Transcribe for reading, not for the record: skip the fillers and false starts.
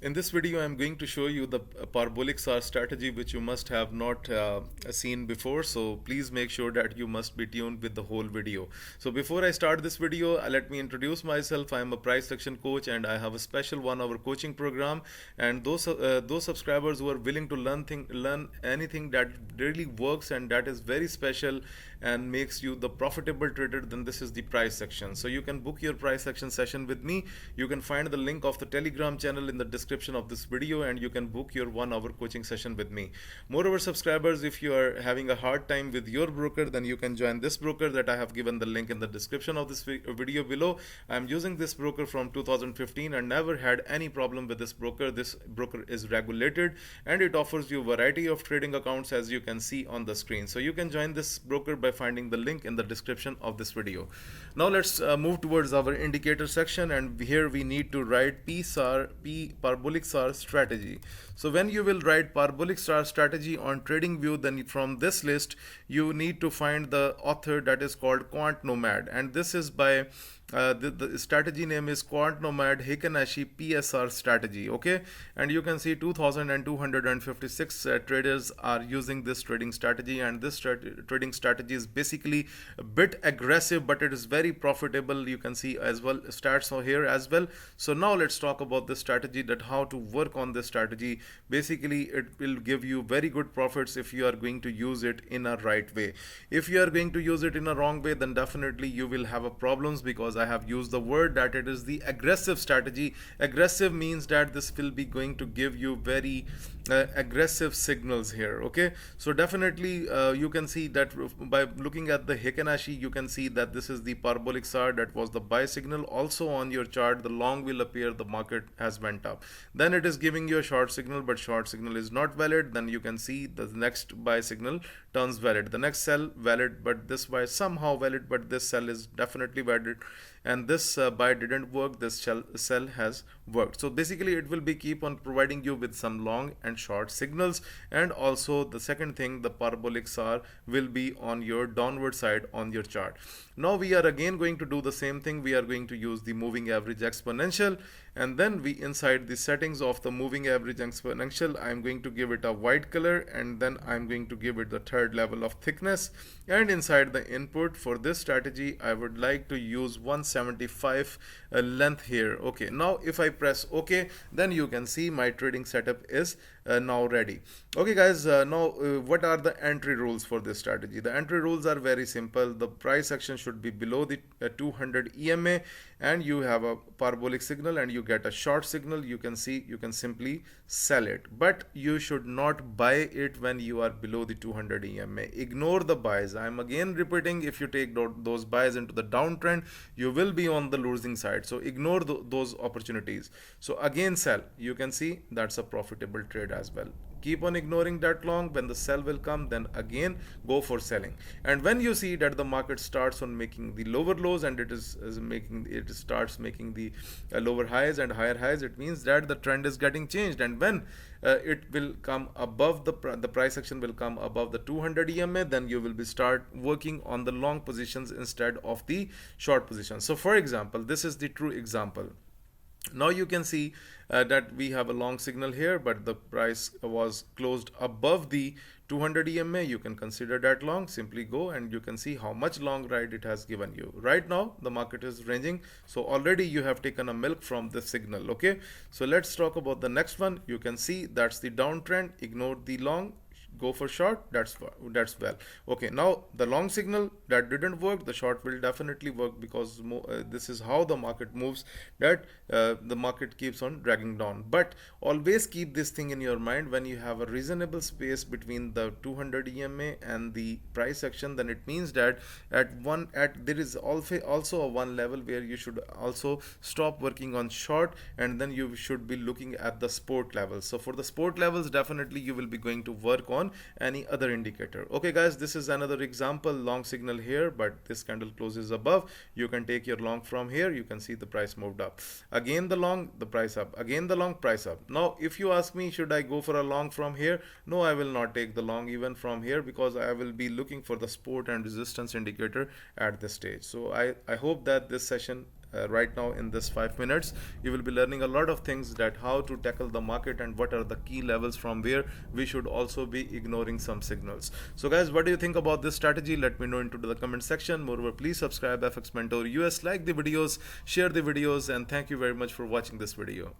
In this video, I'm going to show you the parabolic SAR strategy, which you must have not seen before. So please make sure that you must be tuned with the whole video. So before I start this video, let me introduce myself. I am a price action coach, and I have a special 1 hour coaching program. And those subscribers who are willing to learn anything that really works and that is very special and makes you the profitable trader, then this is the price section. So you can book your price action session with me. You can find the link of the Telegram channel in the description of this video, and you can book your 1 hour coaching session with me. Moreover, subscribers, if you are having a hard time with your broker, then you can join this broker that I have given the link in the description of this video below. I'm using this broker from 2015 and never had any problem with this broker. This broker is regulated and it offers you a variety of trading accounts, as you can see on the screen. So you can join this broker by finding the link in the description of this video. Now let's move towards our indicator section, and here we need to write PSAR, parabolic SAR strategy. So when you will write parabolic SAR strategy on TradingView, then from this list you need to find the author, that is called Quant Nomad, and this is by the strategy name is Quant Nomad Hikanashi PSR strategy. Okay, and you can see 2256 traders are using this trading strategy, and this trading strategy is basically a bit aggressive, but it is very profitable. You can see as well stats are here as well. So now let's talk about this strategy, that how to work on this strategy. Basically it will give you very good profits if you are going to use it in a right way. If you are going to use it in a wrong way, then definitely you will have a problems, because I have used the word that it is the aggressive strategy. Aggressive means that this will be going to give you very aggressive signals here. Okay, so definitely you can see that by looking at the Hikanashi, you can see that this is the parabolic SAR, that was the buy signal. Also on your chart, the long will appear, the market has went up. Then it is giving you a short signal, but short signal is not valid. Then you can see the next buy signal turns valid, the next sell valid, but this buy somehow valid, but this sell is definitely valid, and this buy didn't work, this sell has worked. So basically it will be keep on providing you with some long and short signals. And also the second thing, the parabolic SAR will be on your downward side on your chart. Now we are again going to do the same thing. We are going to use the moving average exponential, and then we inside the settings of the moving average exponential, I'm going to give it a white color, and then I'm going to give it the third level of thickness. And inside the input for this strategy, I would like to use 175 length here. Okay, now if I press OK, then you can see my trading setup is now ready. Okay guys, now what are the entry rules for this strategy? The entry rules are very simple. The price action should be below the 200 EMA, and you have a parabolic signal and you get a short signal. You can see, you can simply sell it, but you should not buy it when you are below the 200 EMA. Ignore the buys. I am again repeating, if you take those buys into the downtrend, you will be on the losing side. So ignore those opportunities. So again sell. You can see that's a profitable trade as well. Keep on ignoring that long. When the sell will come, then again go for selling. And when you see that the market starts on making the lower lows, and it starts making the lower highs and higher highs, it means that the trend is getting changed. And when it will come above the price action will come above the 200 EMA, then you will be start working on the long positions instead of the short positions. So for example, this is the true example. Now you can see that we have a long signal here, but the price was closed above the 200 EMA. You can consider that long. Simply go and you can see how much long ride it has given you. Right now the market is ranging, so already you have taken a milk from the signal. Okay, so let's talk about the next one. You can see that's the downtrend. Ignore the long, go for short. That's well. Okay, now the long signal that didn't work, the short will definitely work, because this is how the market moves, that the market keeps on dragging down. But always keep this thing in your mind: when you have a reasonable space between the 200 EMA and the price action, then it means that there is also a one level where you should also stop working on short, and then you should be looking at the support levels. So for the support levels, definitely you will be going to work on any other indicator. Okay guys, this is another example. Long signal here, but this candle closes above. You can take your long from here. You can see the price moved up. Again the long, the price up. Again the long, price up. Now if you ask me, should I go for a long from here? No, I will not take the long even from here, because I will be looking for the support and resistance indicator at this stage. So I hope that this session right now in this 5 minutes. You will be learning a lot of things, that how to tackle the market and what are the key levels from where we should also be ignoring some signals. So guys, what do you think about this strategy? Let me know into the comment section. Moreover, please subscribe FX Mentor US, like the videos, share the videos, and thank you very much for watching this video.